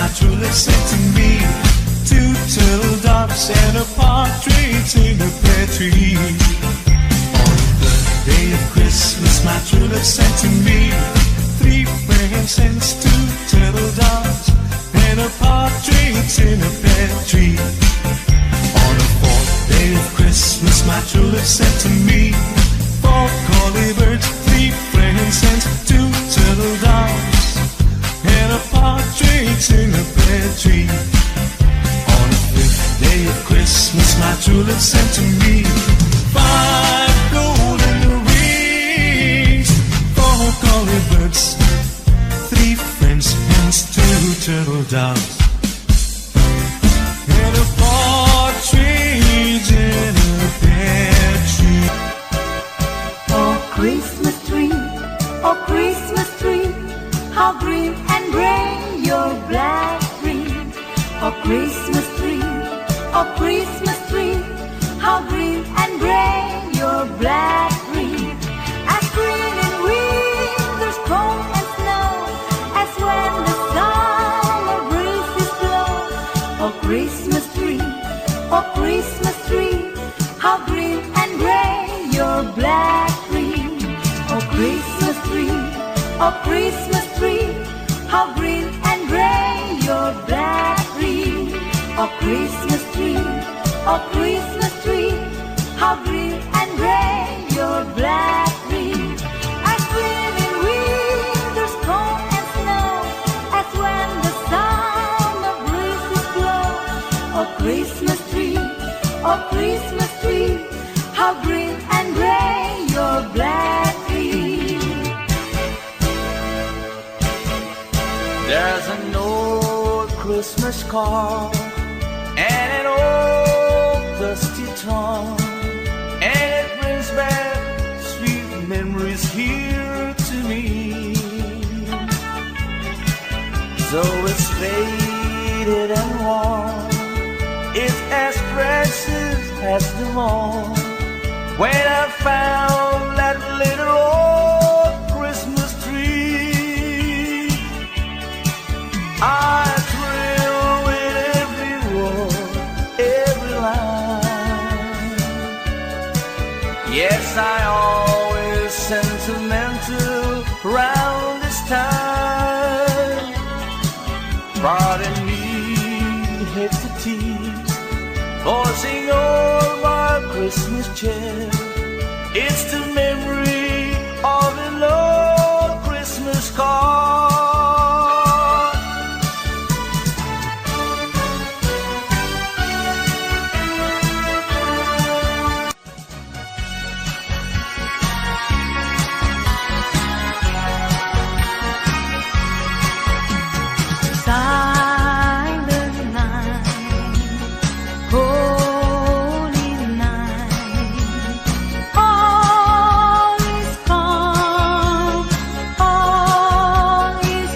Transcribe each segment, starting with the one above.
my true love sent to me. 2 turtle doves and a partridge in a pear tree. On the day of Christmas, my true love sent to me 3 frankincense, 2 turtle doves and a partridge in a pear tree. On the 4th day of Christmas, my true love sent to me 4 collie birds, 3 frankincense, 2 turtle doves and a partridge in a pear tree. On the 5th day of Christmas, my true love sent to me 5 golden rings, 4 collie birds, 3 French hens, 2 turtle doves and a partridge in a pear tree. Oh Christmas tree, oh Christmas tree, how green and gray your black tree. Oh Christmas tree, oh Christmas tree, how green and gray your black tree. As green in winter's cold and snow, as when the summer breezes blow. Oh Christmas tree, oh Christmas tree, how green and gray your black tree. Oh Christmas tree, oh Christmas tree, how green and gray your black tree. Oh Christmas tree, oh Christmas tree, how green and gray your black tree. As green in winter's cold and snow, as when the summer breezes blow. Oh Christmas tree, oh Christmas tree, how green and gray your black tree. There's an old Christmas card and an old dusty tongue, and it brings back sweet memories here to me. So it's faded and worn, it's as precious as the morn when I found that little old Christmas tree. I thrill with every word, every line. Yes, I always sentimental round this time. Pardon me, hate to tease, forcing all my Christmas cheer. It's the memory of an old Christmas card. Silent night, holy night, all is calm, all is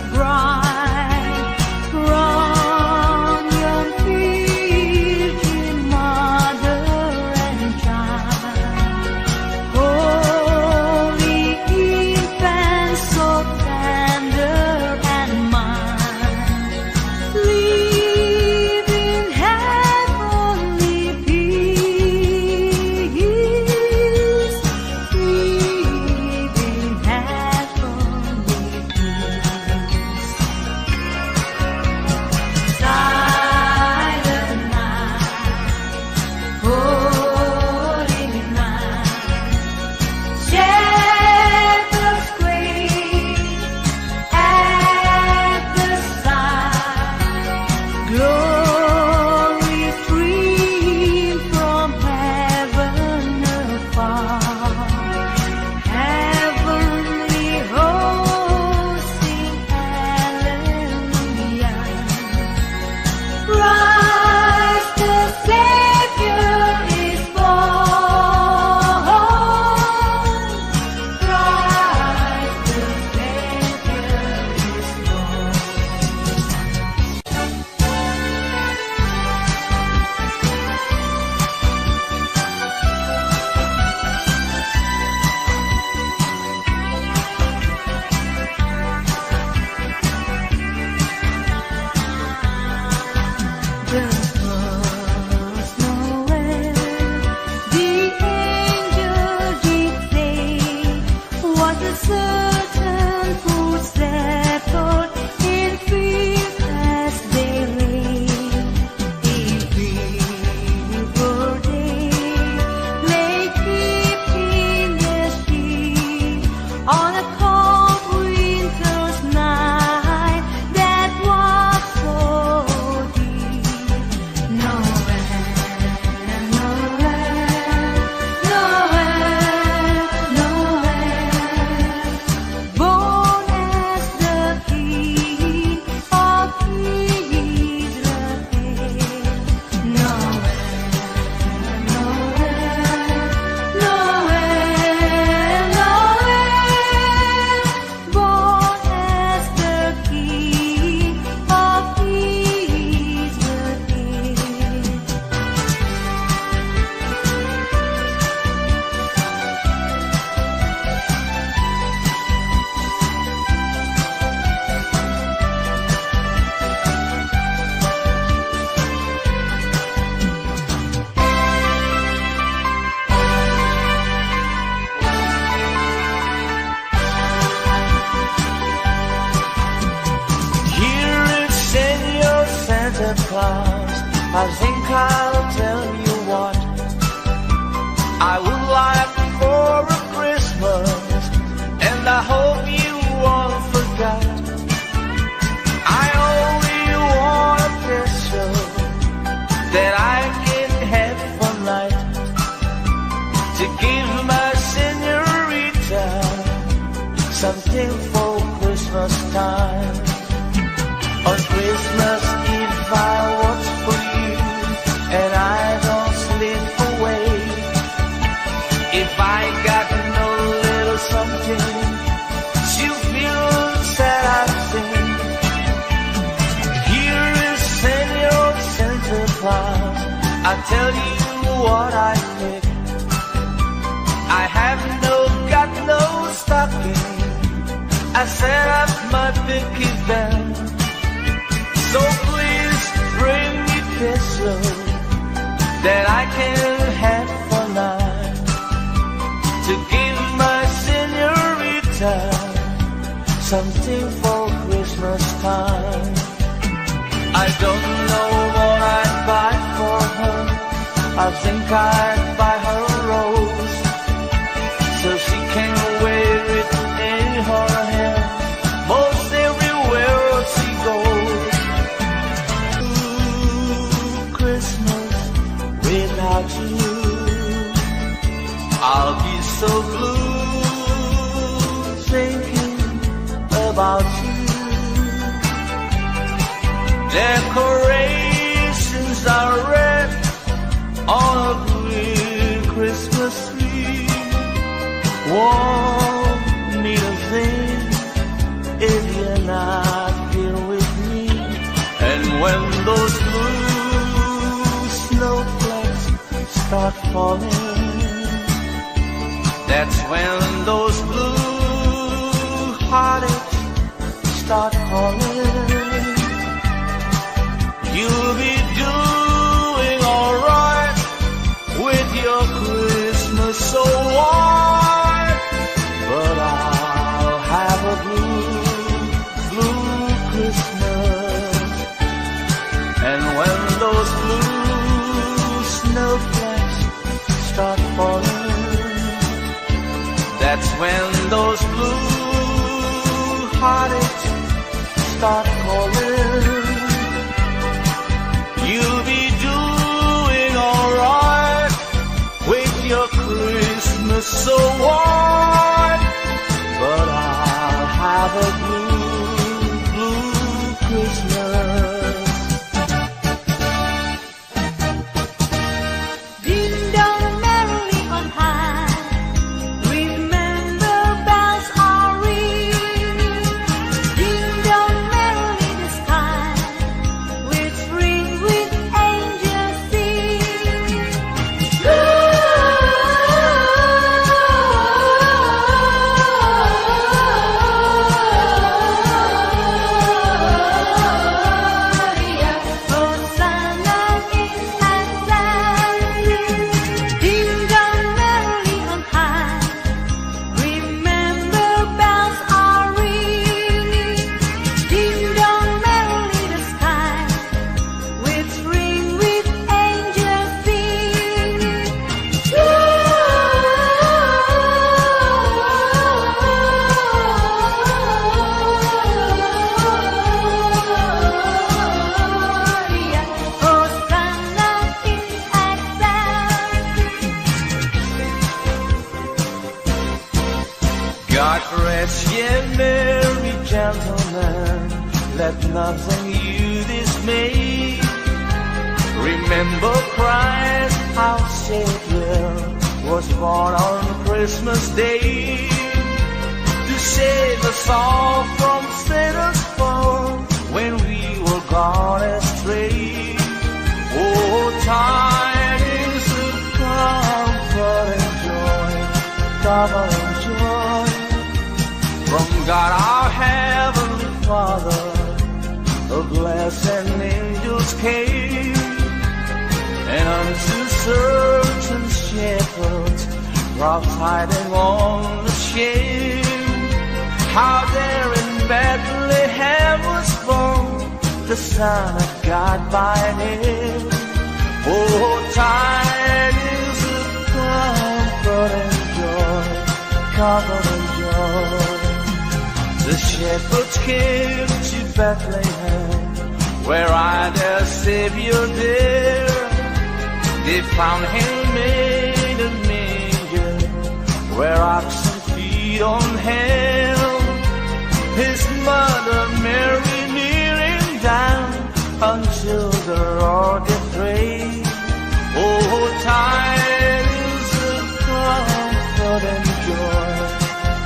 Santa Claus, I think I'll tell you what I would like for a Christmas, and I hope you won't forget. I only want a picture that I can have for night to give my señorita something for Christmas time. On Christmas Eve I watch for you and I don't slip away. If I got no little something, she'll feel sad I think. Here is Senor Santa Claus, I'll tell you what I think. I have got no stocking, I set up my picky band. So please bring me peso that I can have for night to give my señorita something for Christmas time. I don't know what I'd buy for her. I think I'd buy her a rose so she can wear it in her hair most everywhere she goes. Christmas without you, I'll be so blue thinking about you. Decorations are red on a green Christmas tree. Won't need a thing if you're not here with me. And when those blue snowflakes start falling, that's when those blue heartaches start calling. You'll be doing alright with your Christmas so white, but I'll have a blue Christmas. And when those blue snowflakes start falling, that's when those blue heartaches start calling. You'll be doing alright with your Christmas so white, but I'll have a blue Christmas. Ding dong merrily on high, remember bells are ringing. Ding dong merrily the sky, which ring with angels singing. Hosanna in Hosanna. Ding dong merrily on high, remember bells are ringing. Ding dong merrily the sky, which ring with angels singing. Hosanna in Hosanna. God rest ye merry gentlemen, let nothing you dismay. Remember Christ our Savior was born on Christmas Day to save us all from Satan's fall when we were gone astray. Oh, tidings of comfort and joy, double joy from God our Heavenly Father. A blessed angels came, and unto certain shepherds brought tidings on the shame, how there in Bethlehem was born the Son of God by name. Oh, tidings of comfort and joy, comfort and joy. The shepherds came to Bethlehem, where I their Savior dear. They found him made a manger, where oxen feed on him. His mother Mary kneeling down until the Lord did pray. Oh, tidings of comfort and joy,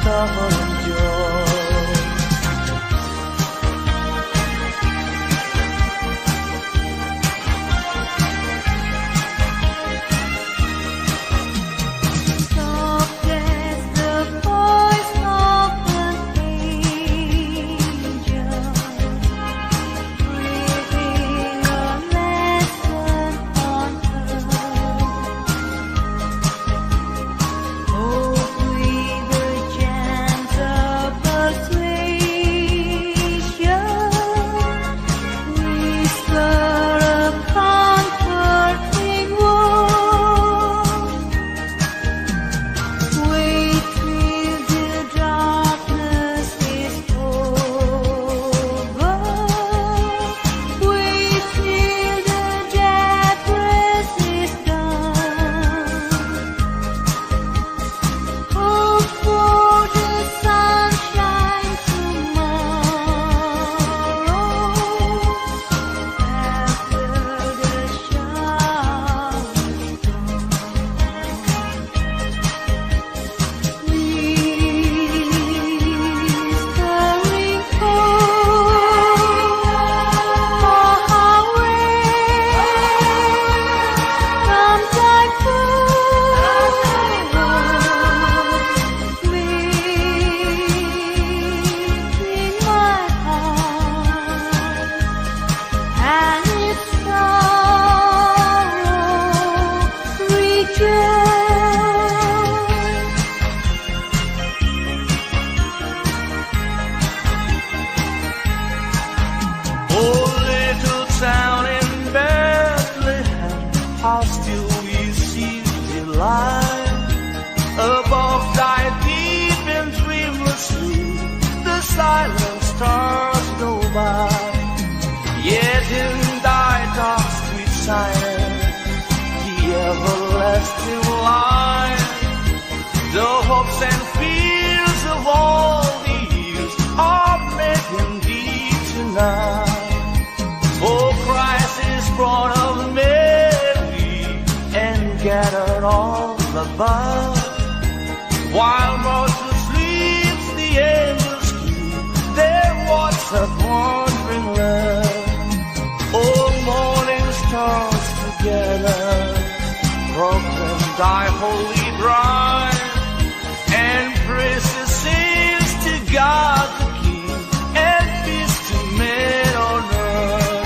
comfort and joy. While Moses sleeps, the angels keep their watch upon dreamland. Oh, morning stars together proclaim thy holy bride, and praises sings to God the King, and peace to men on earth.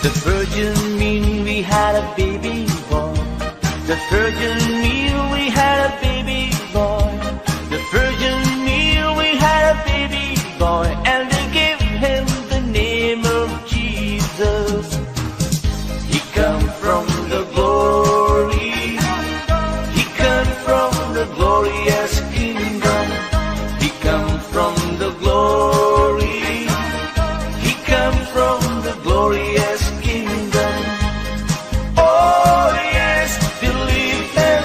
The virgin mean we had a baby boy. The virgin mean we had a baby boy. The virgin mean we had a baby boy, and they gave him the name of Jesus. He come from the glory. He come from the glorious kingdom. He come from the glory. He come from the glorious kingdom. Oh yes, believe him.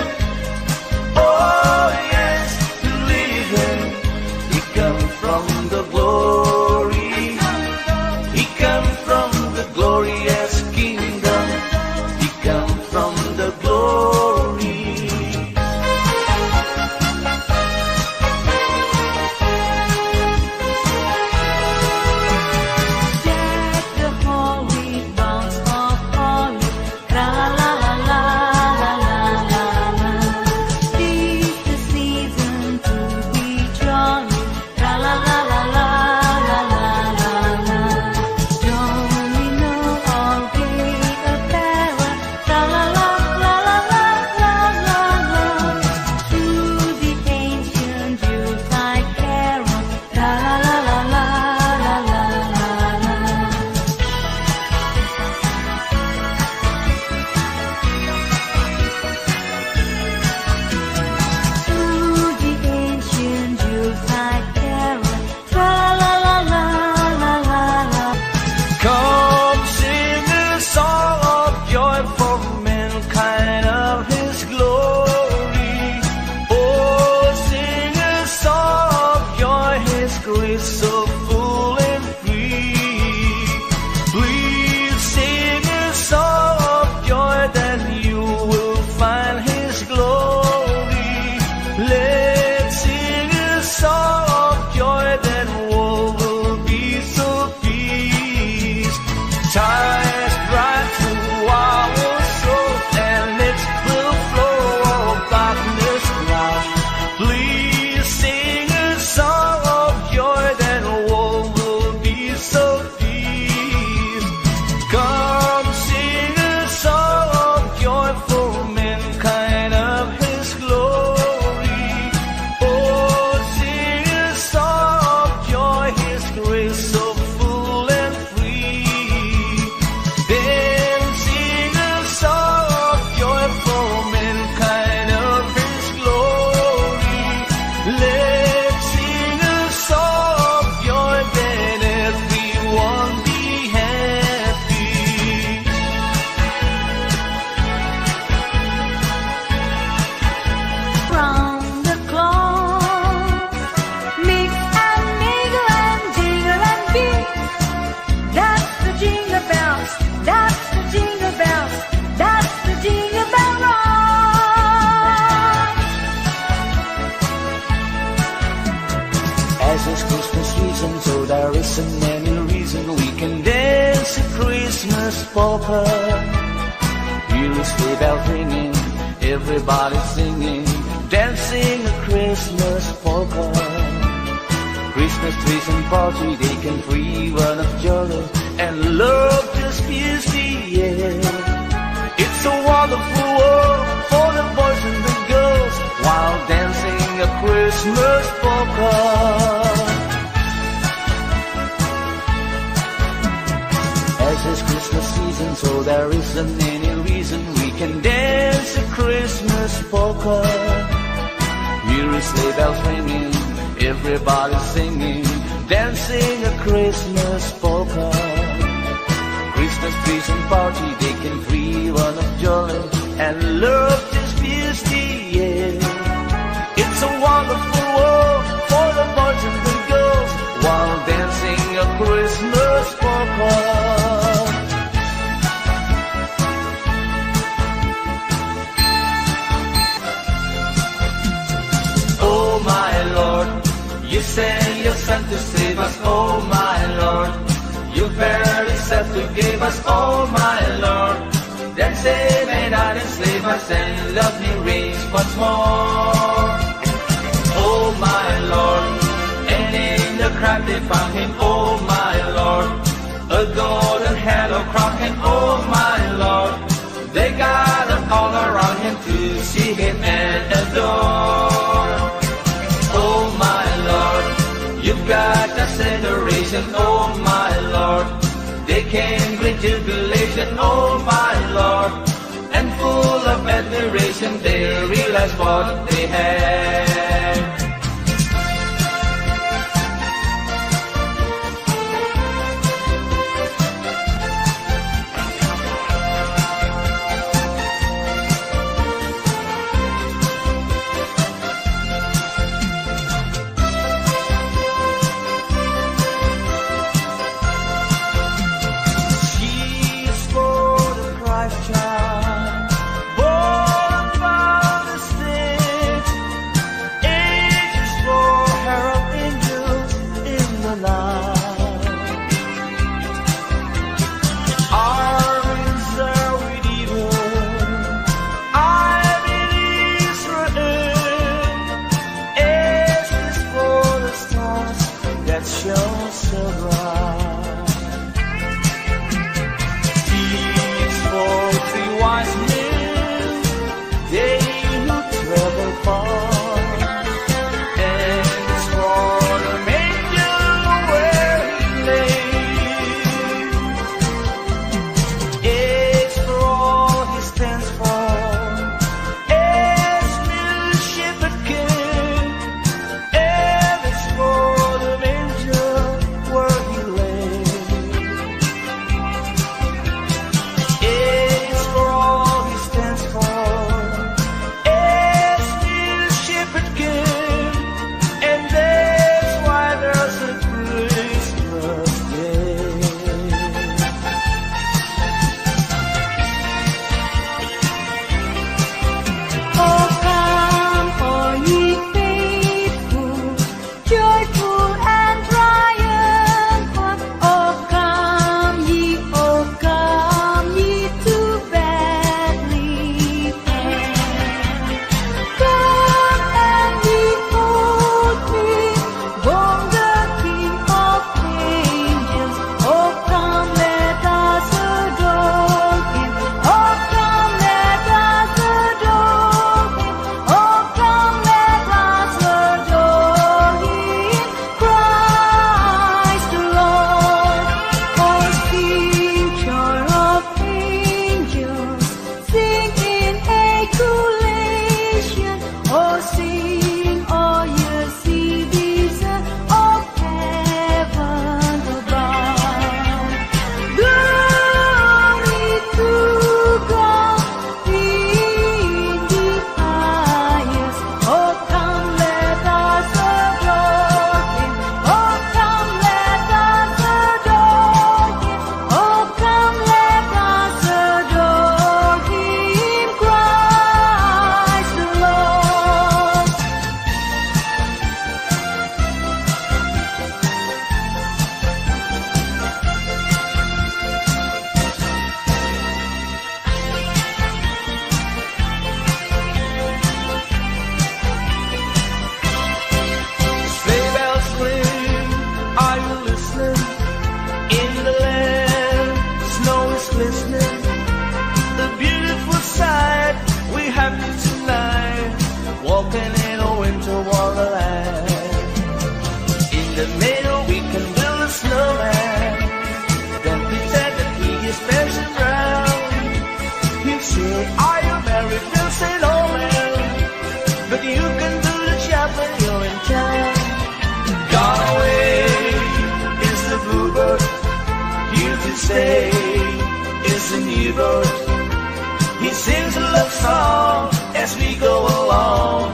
isn't any reason we can dance a Christmas polka. Hear a sleigh bells ringing, everybody singing, dancing a Christmas polka. Christmas trees and party, they can free one of joy, and love just fills the air. It's a wonderful world for the boys and the girls while dancing a Christmas polka. As it's Christmas season, so there isn't any reason we can dance a Christmas polka. Hear a sleigh bells ringing, everybody singing, dancing a Christmas polka. Christmas trees and party, they can free one of joy, and love just fills the air. It's a wonderful world for the boys and the girls while dancing a Christmas polka. Oh my Lord, you sent your Son to save us. Oh my Lord, you very self to give us. Oh my Lord, then save and not enslave us, and love me reigns once more. Oh my Lord, and in the crowd they found him. Oh my Lord, a golden halo crown him. Oh my Lord, they gathered all around him to see him and adore. Oh my Lord, you've got us adoration. Oh my Lord, they can bring jubilation. Oh my Lord, and full of admiration they realize what they had. say, are you married? They'll say, no, man. But you can do the job when you're in town. Gone away is the bluebird. Here to stay is the new bird. He sings a love song as we go along,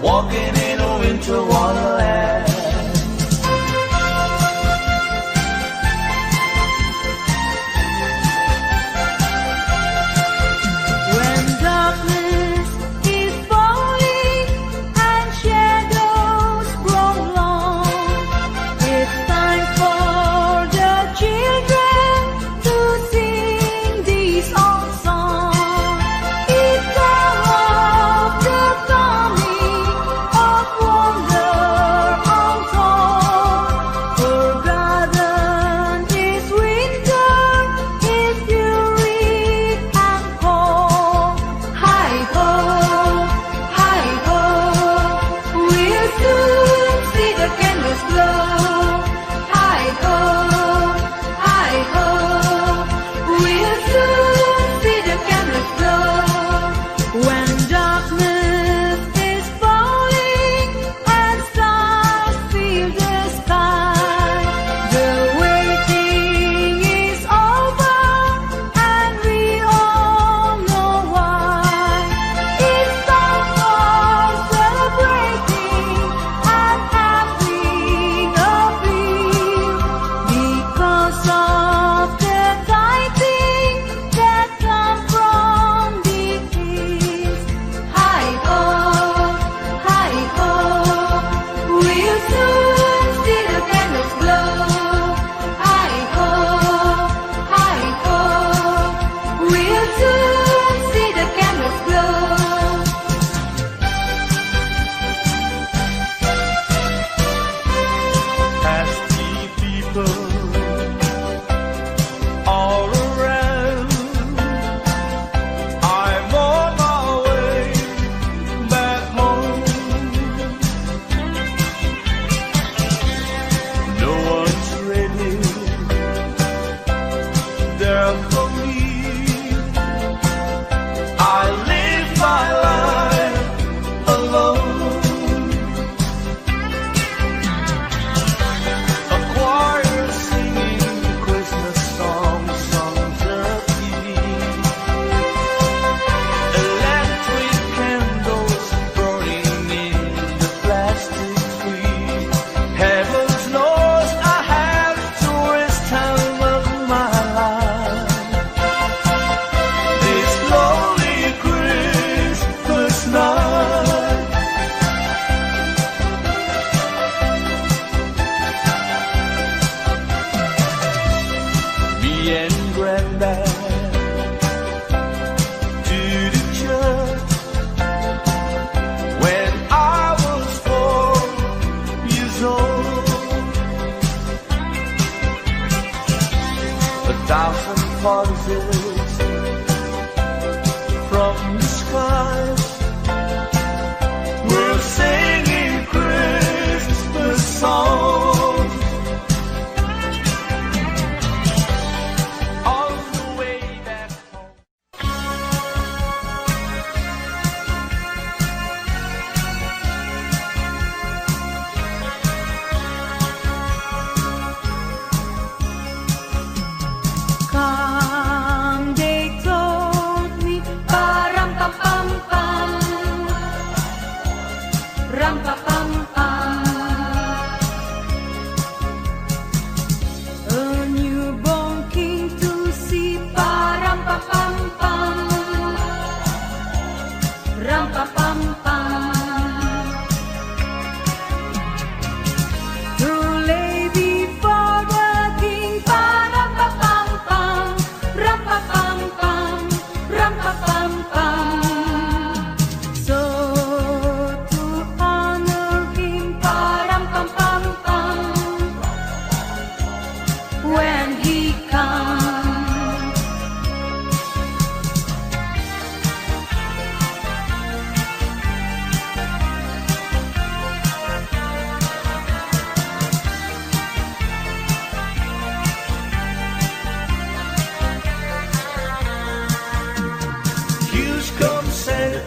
walking in a winter wonderland. When darkness is falling and shadows grow long, it's time for the children to sing these old songs. It's time of the coming of wonder untold. Forgotten is winter, its fury and cold. Hi ho, we'll soon see the candles glow. Hi ho, we'll soon see the candles glow. When darkness is falling and stars fill the sky, the waiting is over and we all know why. It's time for celebrating and having a feel because of the tidings that come from the east. Hi ho, we'll soon see the candles glow. Hi ho, we'll soon see the candles glow. Happy people all around, I'm on my way back home. No one's ready there for me. I live my life alone. A choir singing Christmas songs, songs of peace. Electric candles burning in the plastic tree. Heaven knows I have to waste time of my life. This lonely Christmas night. Me and Granddad to the church when I was 4 years old. 1,000 voices from the skies were singing Christmas songs. On the way back home. Come, they told me, ram pam pam pam, ram pam pam pam. A newborn king to see, ram pam pam pam, ram pam pam pam. To lay before the king, ram pam pam pam, ram pam pam pam, ram pam pam pam. So to honor him, ram pam pam pam, when he comes.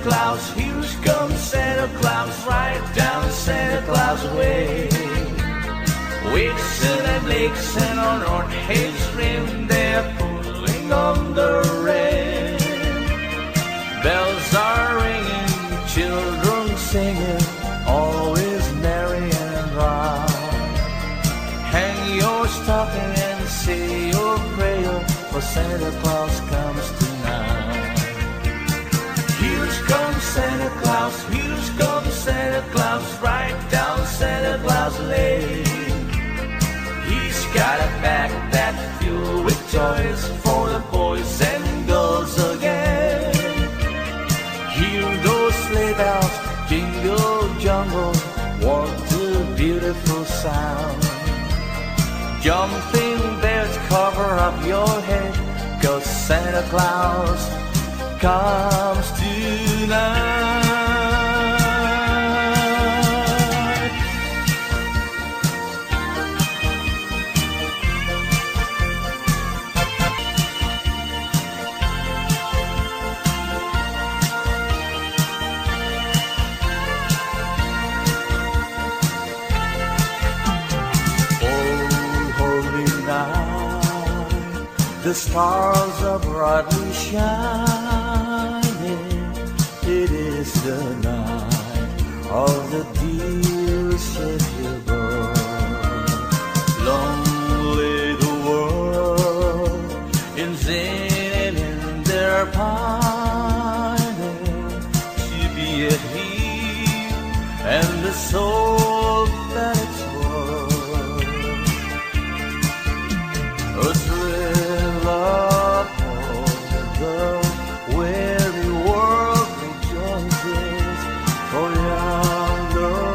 Claus, here comes Santa Claus, right down Santa Claus way. Vixen and Blixen on North Hills Rim, they're pulling on the rain. Bells are ringing, children singing, always merry and round. Hang your stocking and say your prayer, for Santa Claus comes tonight. Here comes Santa Claus, here comes Santa Claus, right down Santa Claus Lane. He's got a backpack filled with toys for the boys and girls again. Hear those sleigh bells jingle jungle, what a beautiful sound. Jumping bears cover up your head, 'cause Santa Claus comes tonight. The stars are brightly shining. It is the night of the dear Savior born. Lonely the world in sin and in their pining to be at peace and the soul that it's worth. A thrill of hope, the weary world rejoices, for yonder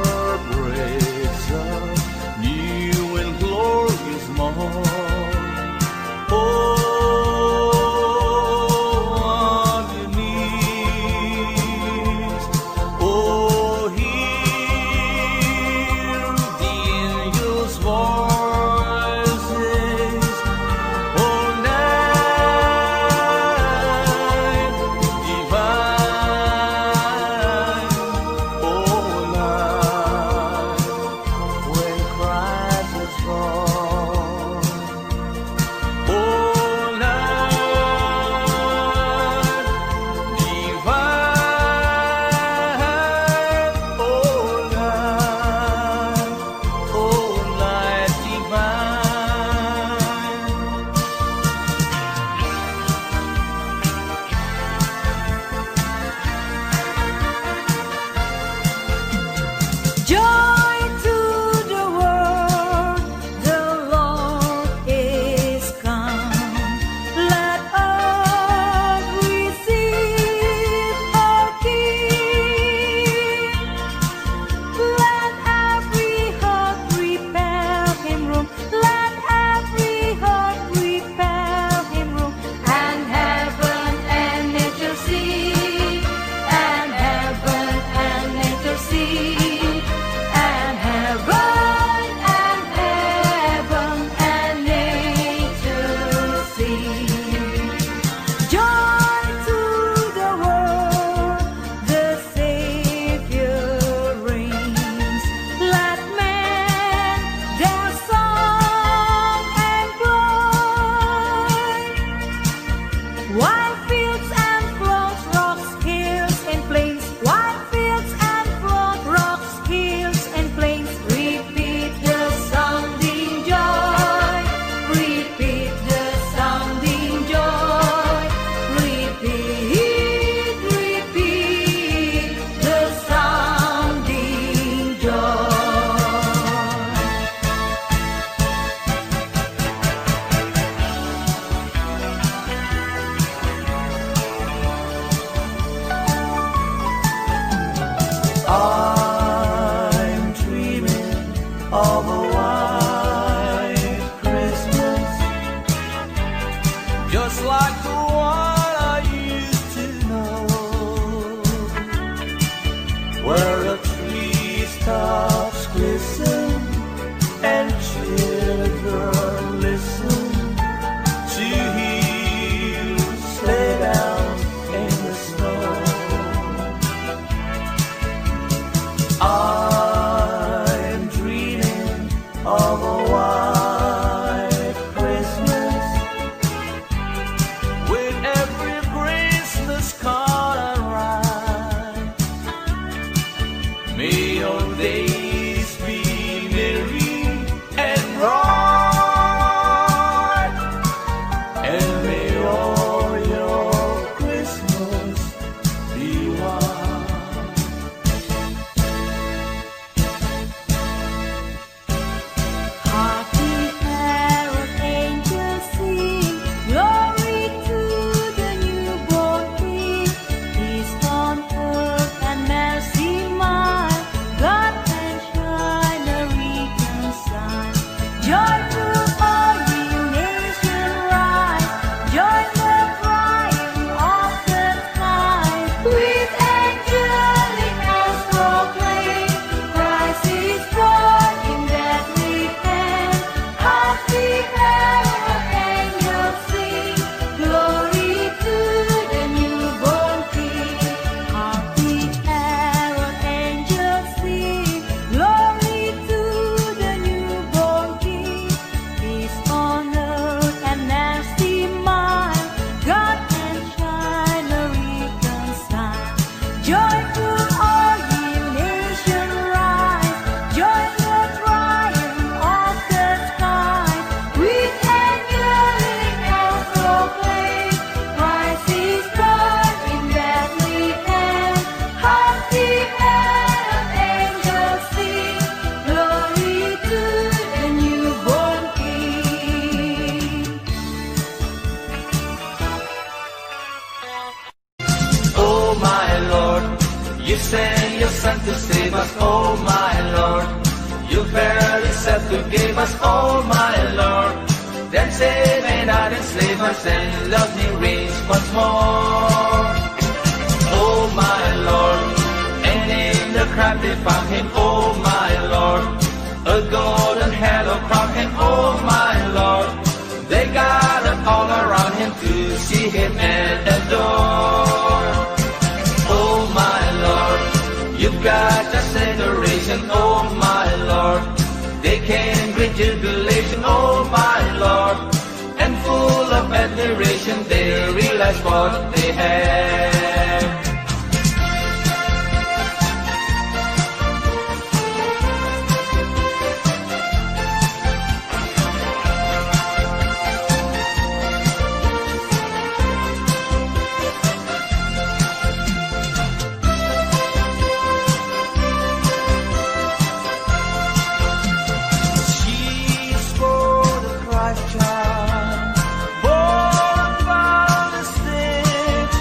Joyful all ye nations rise, join the triumph of the sky. With angelic and proclaim, Christ is born in Bethlehem. Hark the herald angels sing, glory to the newborn King. Oh my Lord, you sent your Son to save us. Oh my Lord, you verily said to give us. Oh my Lord, then save and not enslave us, and love me reigns once more. Oh my Lord, and in the crowd they found him. Oh my Lord, a golden halo crowned him. Oh my Lord, they gathered all around him to see him and adore. Oh my Lord, you've got just adoration. Oh my Lord, they can great jubilation. Oh my Lord, and full of admiration they realize what they have. She's for the Christ child, born upon the stage.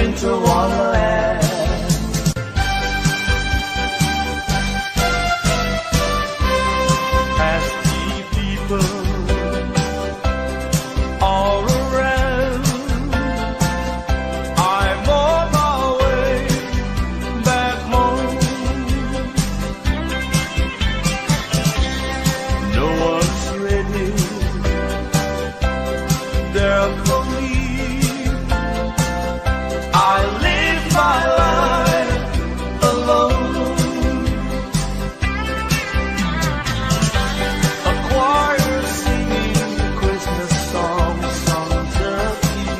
winter wonderland. As the people all around, I'm on my way back home. No one's ready there for me. I live my life alone. A choir singing Christmas songs on the TV.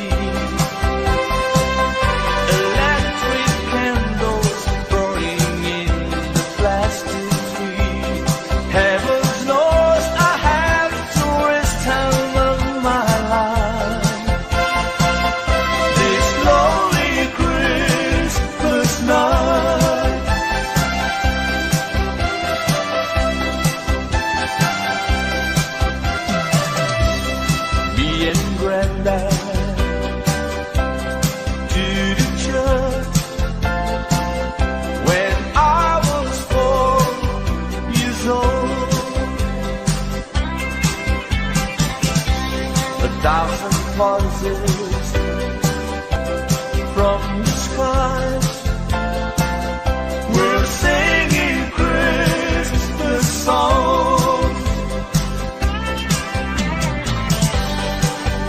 Electric candles burning in the plastic tree. Heaven knows I have to waste time of my life. This lonely Christmas night. Me and Granddad to the church when I was 4 years old. 1,000 voices from the skies were singing Christmas songs.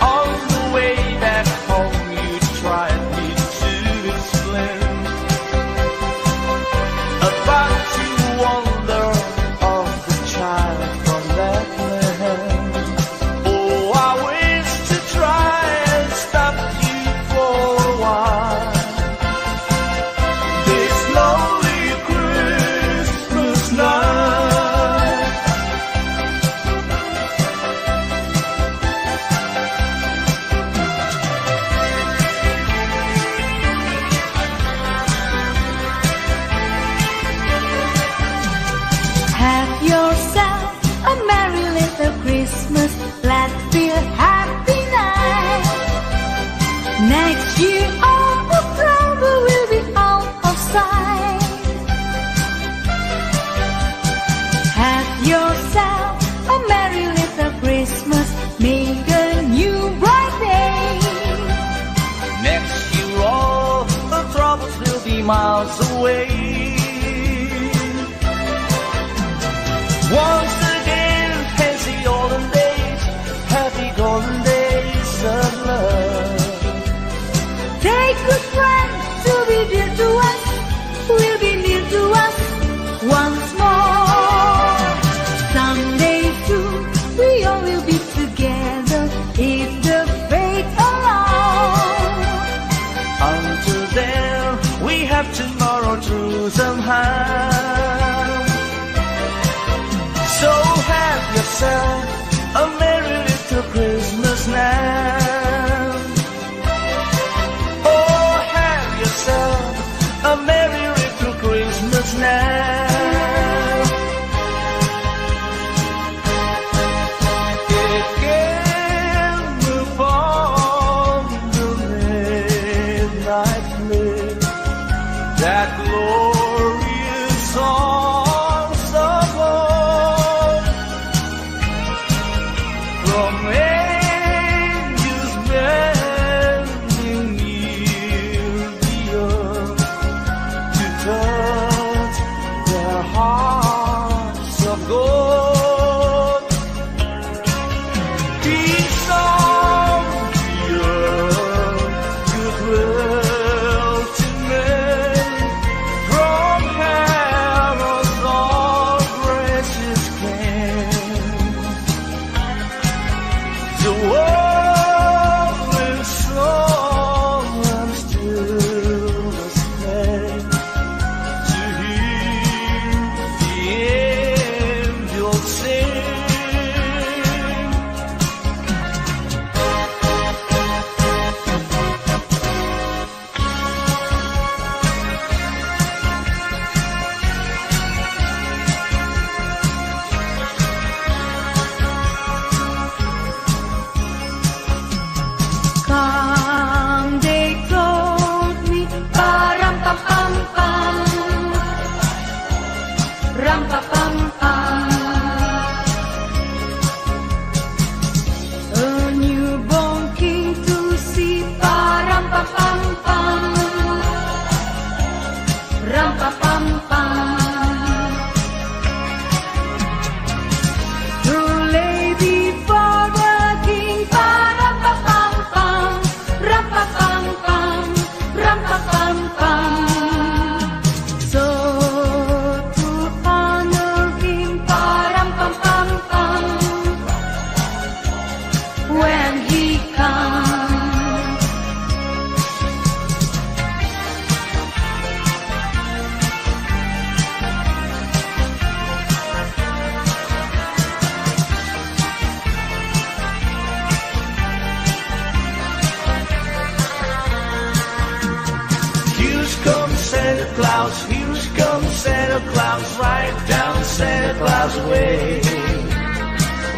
On the way back home, you tried me to explain about the wonder of the child from that land. Oh, I wish to try and stop you for a while. This lonely Christmas night. Have yourself a merry little Christmas. Let's be a happy night. Next year all the trouble will be out of sight. Have yourself a merry little Christmas. Make a new bright day. Next year all the troubles will be miles away. Once again, as the olden days, happy golden days of love. Take good friends to be dear to us, will be near to us once more. Someday soon we all will be together if the fate allows. Until then, we have tomorrow to somehow. So have yourself a merry little Christmas now. Oh, have yourself a merry little Christmas now. It came upon the midnight flame, that glorious song of old, from angels bending near the earth to touch their hearts of gold. Peace on the earth, goodwill to men, Santa Claus, here comes Santa Claus, right down Santa Claus way.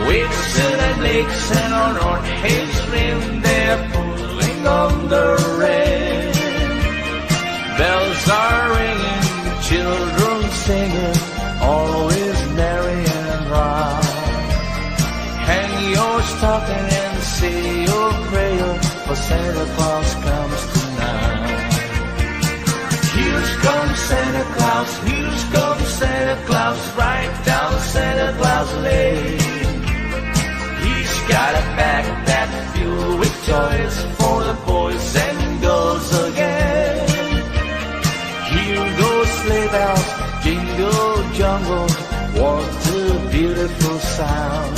With silver lakes and on his rim, they're pulling on the rain. Bells are ringing, children singing, all is merry and bright. Hang your stocking and say your prayer, for Santa Claus comes tonight. Here comes Santa Claus, here comes Santa Claus, right down Santa Claus Lane. He's got a backpack filled with toys for the boys and girls again. Hear those sleigh bells jingle jungle, what a beautiful sound.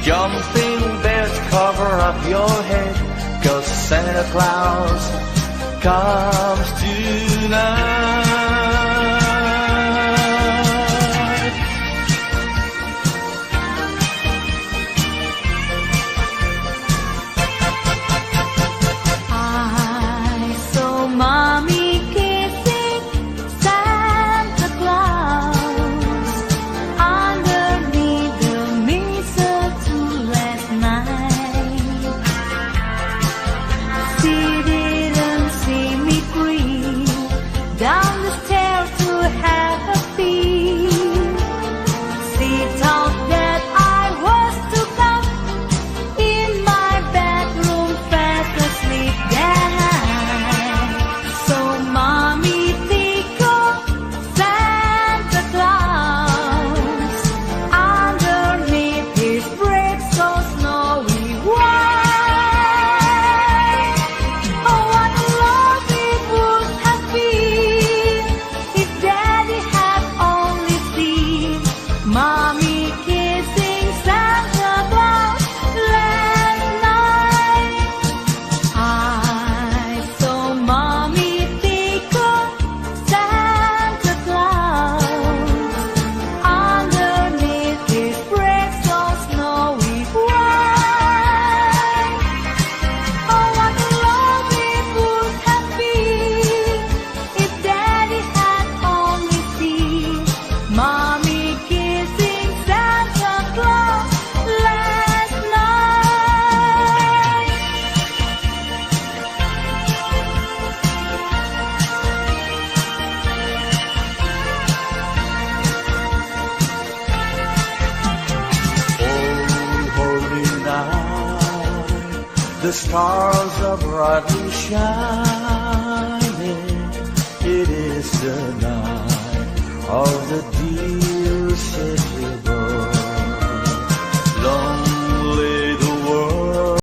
Jumping bears cover up your head, 'cause Santa Claus comes tonight. I saw Mommy kissing Santa Claus underneath the mistletoe last night. She didn't see me creep down the stairs to have a peek. She thought that I was to come in my bedroom fast asleep that night. So Mommy tickled Santa Claus underneath his bricks so snowy white. Oh, what a love it would have been if Daddy had only seen Mommy kissing Santa Claus last night. I saw Mommy tickle Santa Claus underneath his bricks so snowy white. Oh, what a love it would have been if Daddy had only seen Mommy kissing Santa Claus last night. Oh, holy night, the stars are brightly shine.